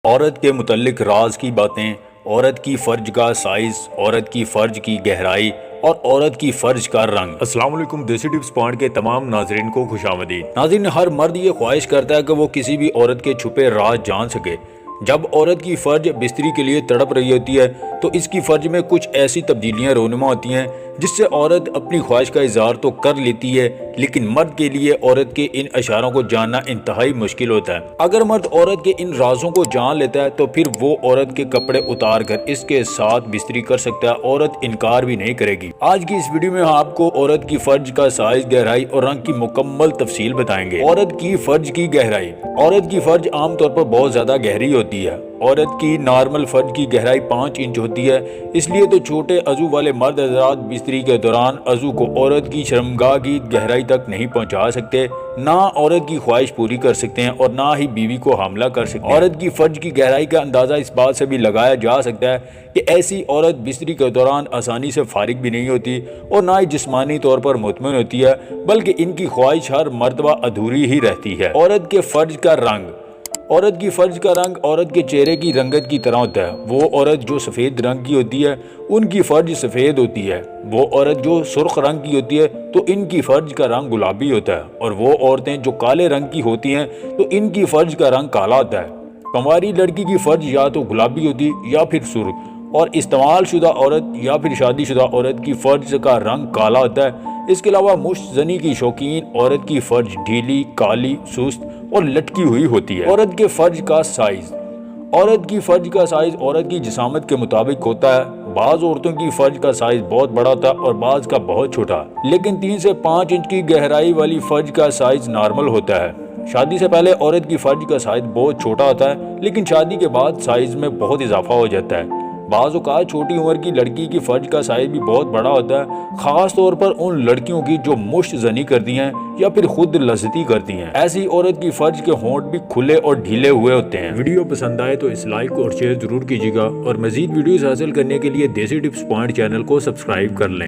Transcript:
عورت کے متعلق راز کی باتیں، عورت کی فرج کا سائز، عورت کی فرج کی گہرائی اور عورت کی فرج کا رنگ۔ السلام علیکم، دیسی ٹپس پوائنٹ کے تمام ناظرین کو خوش آمدید۔ ناظرین، ہر مرد یہ خواہش کرتا ہے کہ وہ کسی بھی عورت کے چھپے راز جان سکے۔ جب عورت کی فرج بستری کے لیے تڑپ رہی ہوتی ہے تو اس کی فرج میں کچھ ایسی تبدیلیاں رونما ہوتی ہیں جس سے عورت اپنی خواہش کا اظہار تو کر لیتی ہے، لیکن مرد کے لیے عورت کے ان اشاروں کو جاننا انتہائی مشکل ہوتا ہے۔ اگر مرد عورت کے ان رازوں کو جان لیتا ہے تو پھر وہ عورت کے کپڑے اتار کر اس کے ساتھ بستری کر سکتا ہے، عورت انکار بھی نہیں کرے گی۔ آج کی اس ویڈیو میں ہم آپ کو عورت کی فرج کا سائز، گہرائی اور رنگ کی مکمل تفصیل بتائیں گے۔ عورت کی فرج کی گہرائی۔ عورت کی فرج عام طور پر بہت زیادہ گہری ہوتی ہے۔ عورت کی نارمل فرج کی گہرائی 5 انچ ہوتی ہے، اس لیے تو چھوٹے عضو والے مرد حضرات بستری کے دوران عضو کو عورت کی شرمگاہ کی گہرائی تک نہیں پہنچا سکتے، نہ عورت کی خواہش پوری کر سکتے ہیں اور نہ ہی بیوی کو حاملہ کر سکتے ہیں۔ عورت کی فرج کی گہرائی کا اندازہ اس بات سے بھی لگایا جا سکتا ہے کہ ایسی عورت بستری کے دوران آسانی سے فارغ بھی نہیں ہوتی اور نہ ہی جسمانی طور پر مطمئن ہوتی ہے، بلکہ ان کی خواہش ہر مرتبہ ادھوری ہی رہتی ہے۔ عورت کے فرج کا رنگ۔ عورت کی فرج کا رنگ عورت کے چہرے کی رنگت کی طرح ہوتا ہے۔ وہ عورت جو سفید رنگ کی ہوتی ہے ان کی فرج سفید ہوتی ہے، وہ عورت جو سرخ رنگ کی ہوتی ہے تو ان کی فرج کا رنگ گلابی ہوتا ہے، اور وہ عورتیں جو کالے رنگ کی ہوتی ہیں تو ان کی فرج کا رنگ کالا ہوتا ہے۔ کنواری لڑکی کی فرج یا تو گلابی ہوتی یا پھر سرخ، اور استعمال شدہ عورت یا پھر شادی شدہ عورت کی فرج کا رنگ کالا ہوتا ہے۔ اس کے علاوہ مشت زنی کی شوقین عورت کی فرج ڈھیلی، کالی، سست اور لٹکی ہوئی ہوتی ہے۔ عورت کے فرج کا سائز۔ عورت کی فرج کا سائز عورت کی جسامت کے مطابق ہوتا ہے۔ بعض عورتوں کی فرج کا سائز بہت بڑا ہوتا ہے اور بعض کا بہت چھوٹا، لیکن 3 سے 5 انچ کی گہرائی والی فرج کا سائز نارمل ہوتا ہے۔ شادی سے پہلے عورت کی فرج کا سائز بہت چھوٹا ہوتا ہے، لیکن شادی کے بعد سائز میں بہت اضافہ ہو جاتا ہے۔ بعض اوقات چھوٹی عمر کی لڑکی کی فرج کا سائز بھی بہت بڑا ہوتا ہے، خاص طور پر ان لڑکیوں کی جو مشت زنی کرتی ہیں یا پھر خود لذتی کرتی ہیں۔ ایسی عورت کی فرج کے ہونٹ بھی کھلے اور ڈھیلے ہوئے ہوتے ہیں۔ ویڈیو پسند آئے تو اس لائک اور شیئر ضرور کیجیے گا، اور مزید ویڈیوز حاصل کرنے کے لیے دیسی ٹپس پوائنٹ چینل کو سبسکرائب کر لیں۔